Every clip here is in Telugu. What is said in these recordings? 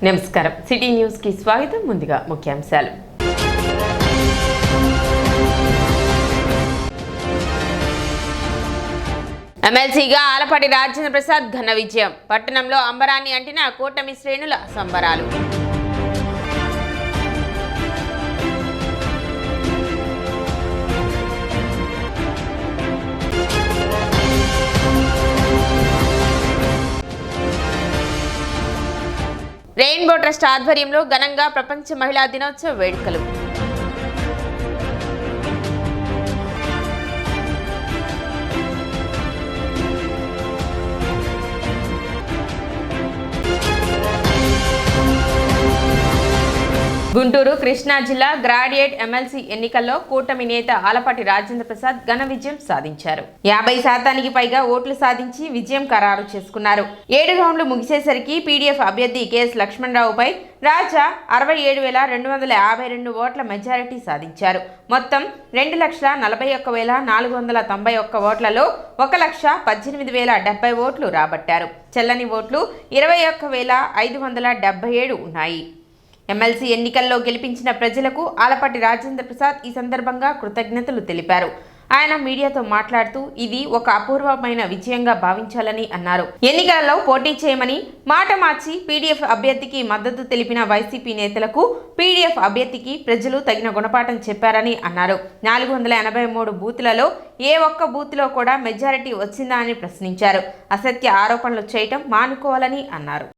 నమస్కారం సిటీ న్యూస్ కి స్వాగతం. ముందుగా ముఖ్యాంశాలు. ఎమ్మెల్సీగా ఆలపాటి రాజేంద్ర ప్రసాద్ ఘన విజయం. పట్టణంలో అంబరాన్ని అంటిన కూటమి శ్రేణుల సంబరాలు. రెయిన్బో ట్రస్ట్ ఆధ్వర్యంలో ఘనంగా ప్రపంచ మహిళా దినోత్సవ వేడుకలు. గుంటూరు కృష్ణా జిల్లా గ్రాడ్యుయేట్ ఎమ్మెల్సీ ఎన్నికల్లో కూటమి నేత ఆలపాటి రాజేంద్ర ప్రసాద్ ఘన విజయం సాధించారు. 50% పైగా ఓట్లు సాధించి విజయం ఖరారు చేసుకున్నారు. 7 రౌండ్లు ముగిసేసరికి పీడీఎఫ్ అభ్యర్థి కెఎస్ లక్ష్మణరావుపై రాజా 67,252 ఓట్ల మెజారిటీ సాధించారు. మొత్తం 2,41,491 ఓట్లలో 1,18,070 ఓట్లు రాబట్టారు. చెల్లని ఓట్లు 21,577 ఉన్నాయి. ఎమ్మెల్సీ ఎన్నికల్లో గెలిపించిన ప్రజలకు ఆలపాటి రాజేంద్ర ప్రసాద్ ఈ సందర్భంగా కృతజ్ఞతలు తెలిపారు. ఆయన మీడియాతో మాట్లాడుతూ ఇది ఒక అపూర్వమైన విజయంగా భావించాలని అన్నారు. ఎన్నికలలో పోటీ చేయమని మాట మార్చి పీడీఎఫ్ అభ్యర్థికి మద్దతు తెలిపిన వైసీపీ నేతలకు పీడీఎఫ్ అభ్యర్థికి ప్రజలు తగిన గుణపాఠం చెప్పారని అన్నారు. 483 బూతులలో ఏ ఒక్క బూత్లో కూడా మెజారిటీ వచ్చిందా అని ప్రశ్నించారు. అసత్య ఆరోపణలు చేయటం మానుకోవాలని అన్నారు.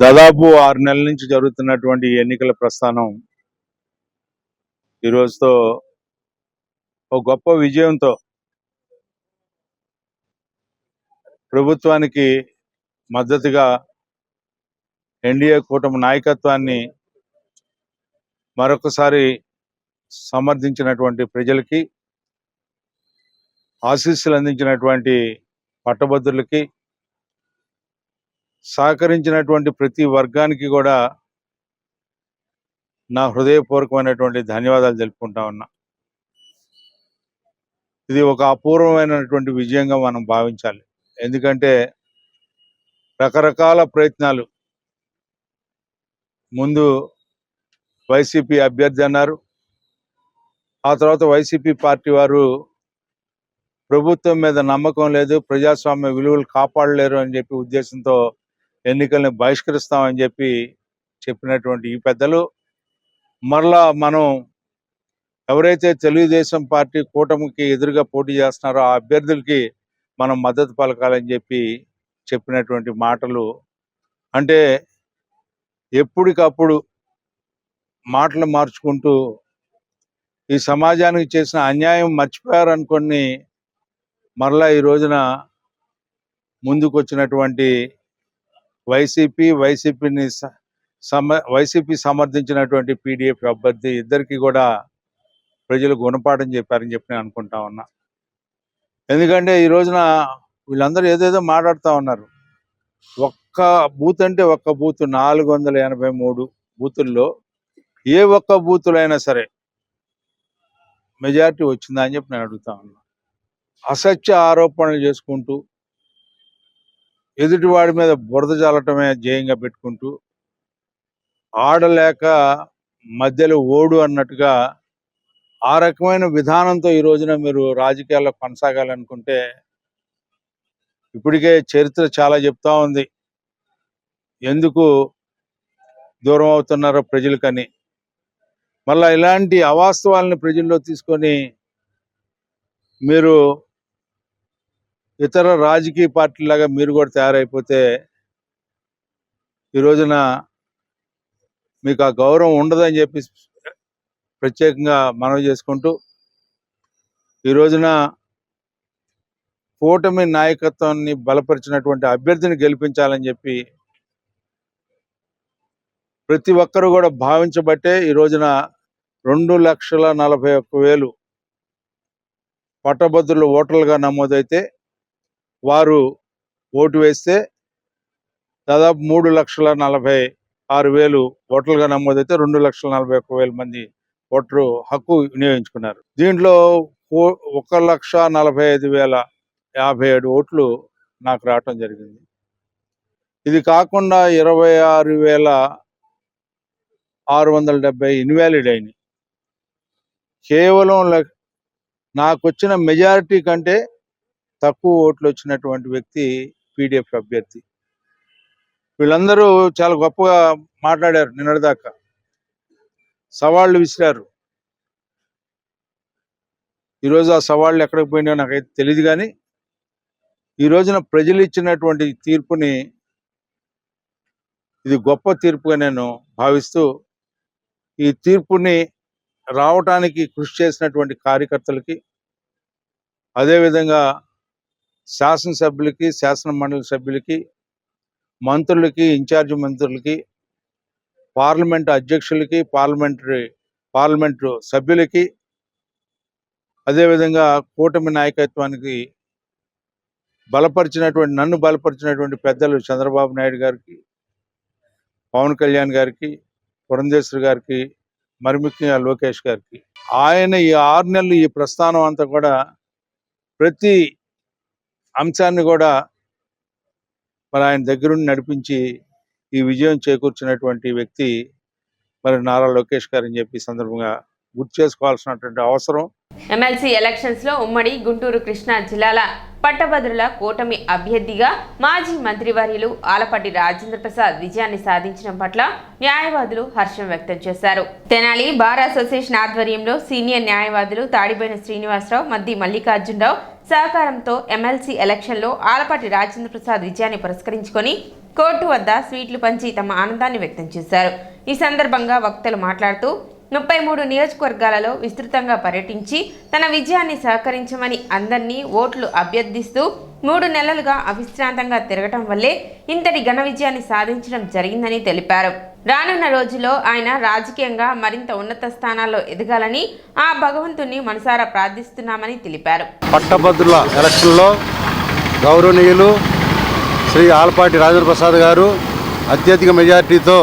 దాదాపు 6 నెలల నుంచి జరుగుతున్నటువంటి ఎన్నికల ప్రస్థానం ఈరోజుతో ఒక గొప్ప విజయంతో ప్రభుత్వానికి మద్దతుగా ఎన్డీఏ కూటమి నాయకత్వాన్ని మరొకసారి సమర్థించినటువంటి ప్రజలకి, ఆశీస్సులు అందించినటువంటి పట్టభద్రులకి, సహకరించినటువంటి ప్రతి వర్గానికి కూడా నా హృదయపూర్వకమైనటువంటి ధన్యవాదాలు తెలుపుకుంటా ఉన్నా. ఇది ఒక అపూర్వమైనటువంటి విజయంగా మనం భావించాలి. ఎందుకంటే రకరకాల ప్రయత్నాలు, ముందు వైసీపీ అభ్యర్థి అన్నారు, ఆ తర్వాత వైసీపీ పార్టీ వారు ప్రభుత్వం మీద నమ్మకం లేదు, ప్రజాస్వామ్య విలువలు కాపాడలేరు అని చెప్పి ఉద్దేశంతో ఎన్నికల్ని బహిష్కరిస్తామని చెప్పినటువంటి ఈ పెద్దలు మరలా మనం ఎవరైతే తెలుగుదేశం పార్టీ కూటమికి ఎదురుగా పోటీ చేస్తున్నారో ఆ అభ్యర్థులకి మనం మద్దతు పలకాలని చెప్పినటువంటి మాటలు, అంటే ఎప్పటికప్పుడు మాటలు మార్చుకుంటూ ఈ సమాజానికి చేసిన అన్యాయం మర్చిపోయారనుకొని మరలా ఈ రోజున ముందుకు వచ్చినటువంటి వైసీపీ సమర్థించినటువంటి పీడీఎఫ్ అభ్యర్థి ఇద్దరికి కూడా ప్రజలు గుణపాఠం చెప్పారని నేను అనుకుంటా ఉన్నా. ఎందుకంటే ఈ రోజున వీళ్ళందరూ ఏదేదో మాట్లాడుతూ ఉన్నారు. ఒక్క బూత్ అంటే ఒక్క బూత్ 483 బూతుల్లో ఏ ఒక్క బూతులో అయినా సరే మెజారిటీ వచ్చిందా అని నేను అడుగుతా ఉన్నా. అసత్య ఆరోపణలు చేసుకుంటూ ఎదుటివాడి మీద బురద చల్లటమే ధ్యేయంగా పెట్టుకుంటూ ఆడలేక మధ్యలో ఓడు అన్నట్టుగా ఆ రకమైన విధానంతో ఈ రోజున మీరు రాజకీయాల్లో కొనసాగాలనుకుంటే ఇప్పటికే చరిత్ర చాలా చెప్తా ఉంది ఎందుకు దూరం అవుతున్నారో ప్రజలకని. మళ్ళా ఇలాంటి అవాస్తవాలను ప్రజల్లో తీసుకొని మీరు ఇతర రాజకీయ పార్టీలాగా మీరు కూడా తయారైపోతే ఈ రోజున మీకు ఆ గౌరవం ఉండదని చెప్పి ప్రత్యేకంగా మనవి చేసుకుంటూ ఈ రోజున కూటమి నాయకత్వాన్ని బలపరిచినటువంటి అభ్యర్థిని గెలిపించాలని చెప్పి ప్రతి ఒక్కరు కూడా భావించబట్టే ఈ రోజున 2,41,000 పట్టభద్రులు ఓటర్లుగా నమోదైతే వారు ఓటు వేస్తే దాదాపు 3,46,000 ఓటర్లుగా నమోదైతే 2,41,000 మంది ఓటరు హక్కు వినియోగించుకున్నారు. దీంట్లో 1,45,057 ఓట్లు నాకు రావటం జరిగింది. ఇది కాకుండా 26,670 ఇన్వాలిడ్ అయినాయి. కేవలం నాకు వచ్చిన మెజారిటీ కంటే తక్కువ ఓట్లు వచ్చినటువంటి వ్యక్తి పీడీఎఫ్ అభ్యర్థి. వీళ్ళందరూ చాలా గొప్పగా మాట్లాడారు నిన్నటిదాకా, సవాళ్ళు విసిరారు. ఈరోజు ఆ సవాళ్ళు ఎక్కడికి పోయినాయో నాకైతే తెలియదు, కానీ ఈ రోజున ప్రజలు ఇచ్చినటువంటి తీర్పుని ఇది గొప్ప తీర్పుగా నేను భావిస్తూ ఈ తీర్పుని రావటానికి కృషి చేసినటువంటి కార్యకర్తలకి, అదేవిధంగా శాసనసభ్యులకి, శాసన మండలి సభ్యులకి, మంత్రులకి, ఇన్ఛార్జి మంత్రులకి, పార్లమెంటు అధ్యక్షులకి, పార్లమెంటు సభ్యులకి, అదేవిధంగా కూటమి నాయకత్వానికి నన్ను బలపరిచినటువంటి పెద్దలు చంద్రబాబు నాయుడు గారికి, పవన్ కళ్యాణ్ గారికి, పురంధేశ్వరి గారికి, మరి ముఖ్యంగా లోకేష్ గారికి. ఆయన ఈ 6 నెలలు ఈ ప్రస్థానం అంతా కూడా ప్రతి అంశాన్ని కూడా మరి ఆయన దగ్గరుండి నడిపించి ఈ విజయం చేకూర్చినటువంటి వ్యక్తి మరి నారా లోకేష్ గారు అని చెప్పి సందర్భంగా గుర్తు చేసుకోవాల్సినటువంటి అవసరం. ఎమ్మెల్సీ ఎలక్షన్స్ లో ఉమ్మడి గుంటూరు కృష్ణా జిల్లాల పట్టభద్రుల కూటమి అభ్యర్థిగా మాజీ మంత్రివర్యులు ఆలపాటి రాజేంద్ర ప్రసాద్ విజయాన్ని సాధించడం పట్ల న్యాయవాదులు హర్షం వ్యక్తం చేశారు. తెనాలి బార్ అసోసియేషన్ ఆధ్వర్యంలో సీనియర్ న్యాయవాదులు తాడిబోయిన శ్రీనివాసరావు, మద్ది మల్లికార్జునరావు సహకారంతో ఎమ్మెల్సీ ఎలక్షన్లో ఆలపాటి రాజేంద్ర ప్రసాద్ విజయాన్ని పురస్కరించుకొని కోర్టు వద్ద స్వీట్లు పంచి తమ ఆనందాన్ని వ్యక్తం చేశారు. ఈ సందర్భంగా వక్తలు మాట్లాడుతూ 33 నియోజకవర్గాలలో విస్తృతంగా పర్యటించి తన విజయాన్ని సహకరించమని అందరినీ ఓట్లు అభ్యర్థిస్తూ 3 నెలలుగా అవిశ్రాంతంగా తిరగటం వల్లే ఇంతటి ఘన విజయాన్ని సాధించడం జరిగిందని తెలిపారు. రానున్న రోజుల్లో ఆయన రాజకీయంగా మరింత ఉన్నత స్థానాల్లో ఎదగాలని ఆ భగవంతుని మనసారా ప్రార్థిస్తున్నామని తెలిపారు. పట్టభద్రుల ఎలక్షన్లో గౌరవనీయులు శ్రీ ఆలపాటి రాజేంద్ర ప్రసాద్ గారు అత్యధిక మెజార్టీతో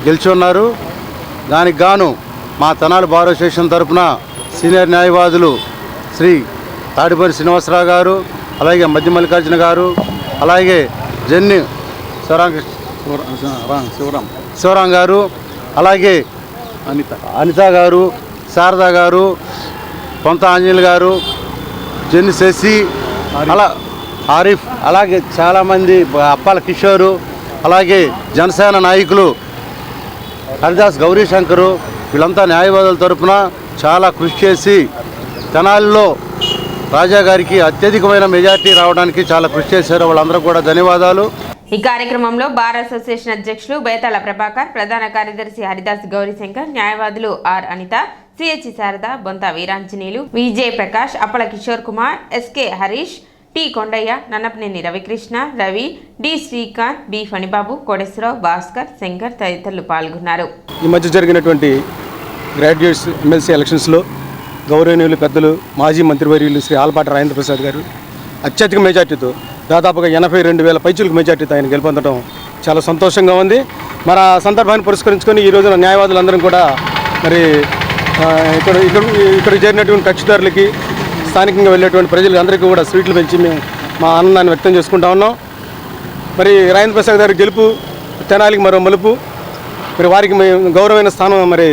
గెలిచి ఉన్నారు. దానికి గాను మా తెనాలి బార్ అసోసియేషన్ తరఫున సీనియర్ న్యాయవాదులు శ్రీ తాడిపల్లి శ్రీనివాసరావు గారు, అలాగే మద్ది మల్లికార్జున గారు, అలాగే జెన్ని శివరాం గారు, అలాగే అనిత గారు, శారదా గారు, కొంత ఆంజనేయులు గారు, జెన్ని శశి, ఆరిఫ్, అలాగే చాలామంది అప్పాల కిషోరు, అలాగే జనసేన నాయకులు హరిదాస్ గౌరీ శంకరు, వీళ్ళంతా న్యాయవాదుల తరఫున చాలా కృషి చేసి తెనాలిలో రాజా గారికి అత్యధికమైన మెజార్టీ రావడానికి చాలా కృషి చేశారు. వాళ్ళందరూ కూడా ధన్యవాదాలు. ఈ కార్యక్రమంలో బార్ అసోసియేషన్ అధ్యక్షులు బేతాళ ప్రభాకర్, ప్రధాన కార్యదర్శి హరిదాస్ గౌరీశంకర్, న్యాయవాదులు are Anitha, CH Sarada, Bonta Veeranjaneyulu, Vijay Prakash, Appala Kishore Kumar, SK Harish, T Kondaiah, Nannapaneni Ravikrishna, Ravi, D Srikanth, B Phanibabu, Koteswararao, Bhaskar, Shankar తదితరులు పాల్గొన్నారు. ఈ మధ్య జరిగినటువంటి గ్రాడ్యుయేట్స్ ఎమ్మెల్సీ ఎలక్షన్స్లో గౌరవనీయులు పెద్దలు మాజీ మంత్రివర్యులు శ్రీ ఆలపాటి రాజేంద్ర ప్రసాద్ గారు అత్యధిక మెజార్టీతో దాదాపుగా 82,000 పైచులకు మెజార్టీతో ఆయన గెలుపొందడం చాలా సంతోషంగా ఉంది. మన సందర్భాన్ని పురస్కరించుకొని ఈ రోజున న్యాయవాదులందరం కూడా మరి ఇక్కడ చేరినటువంటి కక్షిదారులకి, స్థానికంగా వెళ్ళేటువంటి ప్రజలకు అందరికీ కూడా స్వీట్లు పెంచి మేము మా ఆనందాన్ని వ్యక్తం చేసుకుంటా ఉన్నాం. మరి రాజేంద్ర ప్రసాద్ గారి గెలుపు తెనాలికి మరో మలుపు, మరి వారికి గౌరవమైన స్థానం మరి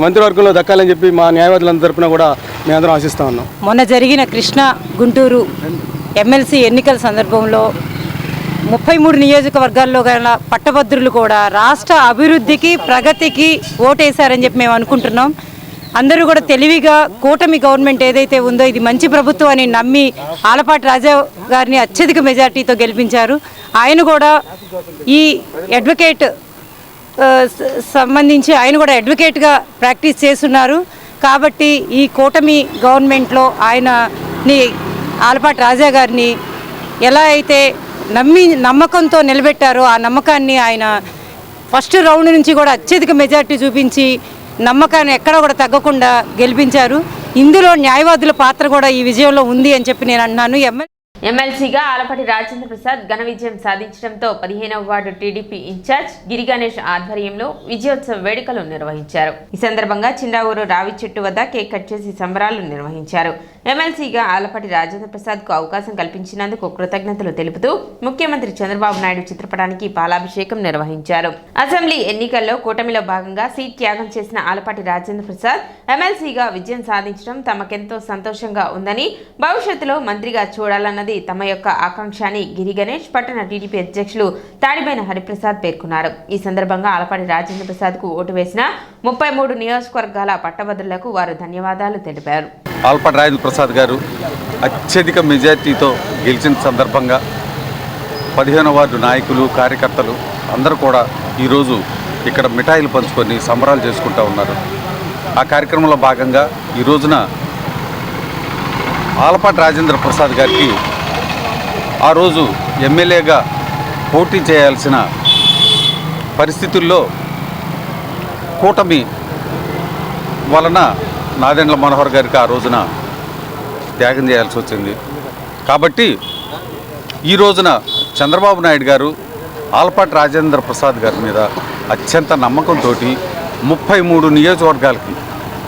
మంత్రివర్గంలో దక్కాలని చెప్పి మా న్యాయవాదులందరి తరపున కూడా మేమందరం ఆశిస్తూ ఉన్నాం. మొన్న జరిగిన కృష్ణా గుంటూరు ఎమ్మెల్సీ ఎన్నికల సందర్భంలో 33 నియోజకవర్గాల్లో గల పట్టభద్రులు కూడా రాష్ట్ర అభివృద్ధికి ప్రగతికి ఓటేశారని చెప్పి మేము అనుకుంటున్నాం. అందరూ కూడా తెలివిగా కూటమి గవర్నమెంట్ ఏదైతే ఉందో ఇది మంచి ప్రభుత్వం అని నమ్మి ఆలపాటి రాజా గారిని అత్యధిక మెజార్టీతో గెలిపించారు. ఆయన కూడా ఈ అడ్వకేట్ సంబంధించి ఆయన కూడా అడ్వకేట్గా ప్రాక్టీస్ చేస్తున్నారు. కాబట్టి ఈ కూటమి గవర్నమెంట్లో ఆయనని ఆలపాటి రాజా గారిని ఎలా అయితే నమ్మకంతో నిలబెట్టారో ఆ నమ్మకాన్ని ఆయన ఫస్ట్ రౌండ్ నుంచి కూడా అత్యధిక మెజార్టీ చూపించి నమ్మకాన్ని ఎక్కడ కూడా తగ్గకుండా గెలిపించారు. ఇందులో న్యాయవాదుల పాత్ర కూడా ఈ విజయంలో ఉంది అని చెప్పి నేను అన్నాను. ఎమ్మెల్సీగా ఆలపాటి రాజేంద్ర ప్రసాద్ ఘన విజయం సాధించడంతో 15వ వార్డు టీడీపీ ఇన్ఛార్జ్ గిరి గణేష్ ఆధ్వర్యంలో విజయోత్సవ వేడుకలు నిర్వహించారు. ఈ సందర్భంగా చిండావూరు రావి చెట్టు వద్ద కేక్ కట్ చేసి సంబరాలు నిర్వహించారు. ఎమ్మెల్సీగా ఆలపాటి రాజేంద్ర ప్రసాద్ కు అవకాశం కల్పించినందుకు కృతజ్ఞతలు తెలుపుతూ ముఖ్యమంత్రి చంద్రబాబు నాయుడు చిత్రపటానికి పాలాభిషేకం నిర్వహించారు. అసెంబ్లీ ఎన్నికల్లో కూటమిలో భాగంగా సీట్ త్యాగం చేసిన ఆలపాటి రాజేంద్ర ప్రసాద్ ఎమ్మెల్సీగా విజయం సాధించడం తమకెంతో సంతోషంగా ఉందని, భవిష్యత్తులో మంత్రిగా చూడాలన్నది తమ యొక్క ఆకాంక్ష అని గిరి గణేష్ పట్టణ టీడీపీ అధ్యక్షులు తాడిబైన హరిప్రసాద్ పేర్కొన్నారు. ఈ సందర్భంగా ఆలపాటి రాజేంద్ర ప్రసాద్ కు ఓటు వేసిన 33 నియోజకవర్గాల పట్టభద్రులకు వారు ధన్యవాదాలు తెలిపారు. ఆలపాటి రాజేంద్ర ప్రసాద్ గారు అత్యధిక మెజార్టీతో గెలిచిన సందర్భంగా 15వ వార్డు నాయకులు, కార్యకర్తలు అందరూ కూడా ఈరోజు ఇక్కడ మిఠాయిలు పంచుకొని సంబరాలు చేసుకుంటూ ఉన్నారు. ఆ కార్యక్రమంలో భాగంగా ఈ రోజున ఆలపాటి రాజేంద్ర ప్రసాద్ గారికి ఆ రోజు ఎమ్మెల్యేగా పోటీ చేయాల్సిన పరిస్థితుల్లో కూటమి వలన నాదెండ్ల మనోహర్ గారికి ఆ రోజున త్యాగం చేయాల్సి వచ్చింది. కాబట్టి ఈ రోజున చంద్రబాబు నాయుడు గారు ఆలపాటి రాజేంద్ర ప్రసాద్ గారి మీద అత్యంత నమ్మకంతో 33 నియోజకవర్గాలకి,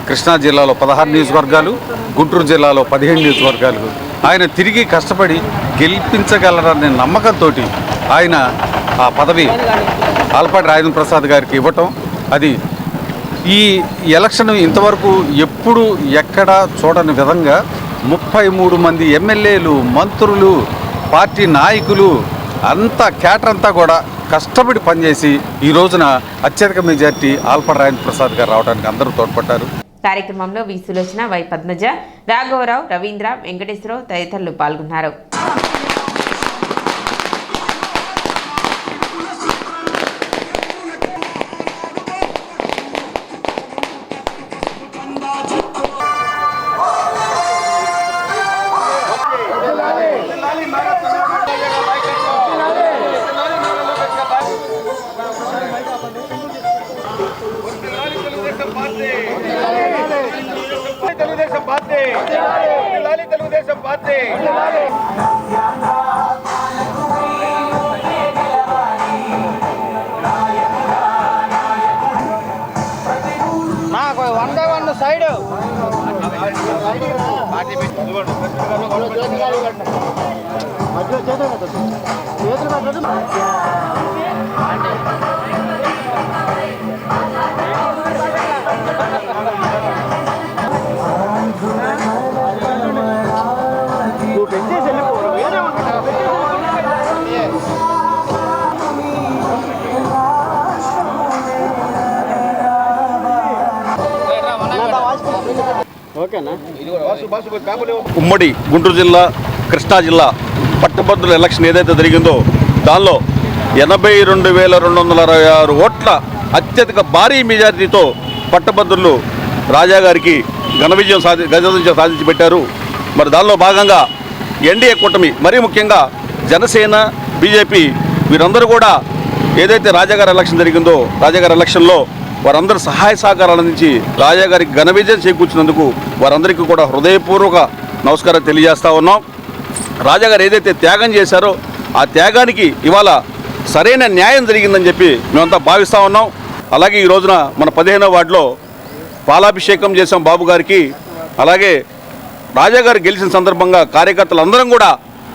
కృష్ణా జిల్లాలో 16 నియోజకవర్గాలు, గుంటూరు జిల్లాలో 15 నియోజకవర్గాలు ఆయన తిరిగి కష్టపడి గెలిపించగలరనే నమ్మకంతో ఆయన ఆ పదవి ఆలపాటి రాజేంద్ర ప్రసాద్ గారికి ఇవ్వటం, అది ఈ ఎలక్షన్ ఇంతవరకు ఎప్పుడు ఎక్కడ చూడని విధంగా 33 మంది ఎమ్మెల్యేలు, మంత్రులు, పార్టీ నాయకులు అంతా కేటర్ అంతా కూడా కష్టపడి పనిచేసి ఈ రోజున అత్యధిక మెజార్టీ ఆలపాటి రాజేంద్ర ప్రసాద్ గారు రావడానికి అందరూ తోడ్పడ్డారు. కార్యక్రమంలో వి సులోచన, వై పద్మజ, రాఘవరావు, రవీంద్ర, వెంకటేశ్వరరావు తదితరులు పాల్గొన్నారు. ఉమ్మడి గుంటూరు జిల్లా, కృష్ణా జిల్లా పట్టభద్రుల ఎలక్షన్ ఏదైతే జరిగిందో దానిలో 82,266 ఓట్ల అత్యధిక భారీ మెజారిటీతో పట్టభద్రులు రాజా గారికి ఘన విజయం సాధించి పెట్టారు. మరి దానిలో భాగంగా ఎన్డీఏ కూటమి, మరీ ముఖ్యంగా జనసేన, బీజేపీ వీరందరూ కూడా ఏదైతే రాజాగారి ఎలక్షన్ జరిగిందో రాజాగారి ఎలక్షన్లో వారందరూ సహాయ సహకారాల నుంచి రాజాగారికి ఘన విజయం చేకూర్చినందుకు వారందరికీ కూడా హృదయపూర్వక నమస్కారం తెలియజేస్తూ ఉన్నాం. రాజాగారు ఏదైతే త్యాగం చేశారో ఆ త్యాగానికి ఇవాళ సరైన న్యాయం జరిగిందని చెప్పి మేమంతా భావిస్తూ ఉన్నాం. అలాగే ఈ రోజున మన 15వ వార్డులో పాలాభిషేకం చేసాం బాబు గారికి. అలాగే రాజాగారు గెలిచిన సందర్భంగా కార్యకర్తలు అందరం కూడా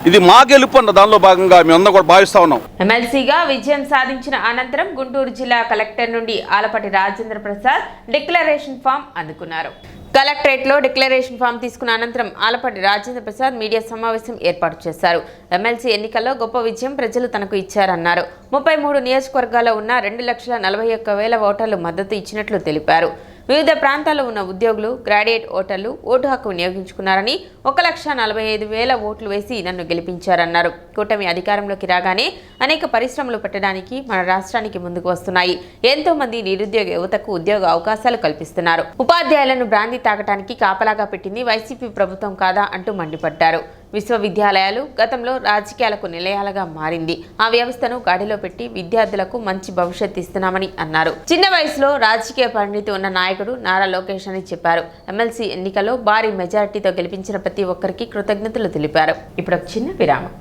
ఇది మా గెలుపు అన్న దానిలో భాగంగా మేమందరం కూడా భావిస్తూ ఉన్నాం. ఎమ్మెల్సీగా విజయం సాధించిన అనంతరం గుంటూరు జిల్లా కలెక్టర్ నుండి ఆలపాటి రాజేంద్ర ప్రసాద్ డిక్లరేషన్ ఫామ్ అందుకున్నారు. కలెక్టరేట్లో డిక్లరేషన్ ఫామ్ తీసుకున్న అనంతరం ఆలపాటి రాజేంద్ర ప్రసాద్ మీడియా సమావేశం ఏర్పాటు చేశారు. ఎమ్మెల్సీ ఎన్నికల్లో గొప్ప విజయం ప్రజలు తనకు ఇచ్చారన్నారు. 33 నియోజకవర్గాల్లో ఉన్న 2,41,000 ఓటర్లు మద్దతు ఇచ్చినట్లు తెలిపారు. వివిధ ప్రాంతాల్లో ఉన్న ఉద్యోగులు, గ్రాడ్యుయేట్ ఓటర్లు ఓటు హక్కు వినియోగించుకున్నారని 1,45,000 ఓట్లు వేసి నన్ను గెలిపించారన్నారు. కూటమి అధికారంలోకి రాగానే అనేక పరిశ్రమలు పెట్టడానికి మన రాష్ట్రానికి ముందుకు వస్తున్నాయి. ఎంతో మంది నిరుద్యోగ యువతకు ఉద్యోగ అవకాశాలు కల్పిస్తున్నారు. ఉపాధ్యాయులను బ్రాందీ తాగటానికి కాపలాగా పెట్టింది వైసీపీ ప్రభుత్వం కాదా అంటూ మండిపడ్డారు. విశ్వవిద్యాలయాలు గతంలో రాజకీయాలకు నిలయాలుగా మారింది. ఆ వ్యవస్థను గాడిలో పెట్టి విద్యార్థులకు మంచి భవిష్యత్తు ఇస్తున్నామని అన్నారు. చిన్న వయసులో రాజకీయ పరిణితి ఉన్న నాయకుడు నారా లోకేష్ అని చెప్పారు. ఎమ్మెల్సీ ఎన్నికల్లో భారీ మెజారిటీతో గెలిపించిన ప్రతి ఒక్కరికి కృతజ్ఞతలు తెలిపారు. ఇప్పుడు ఒక చిన్న విరామం.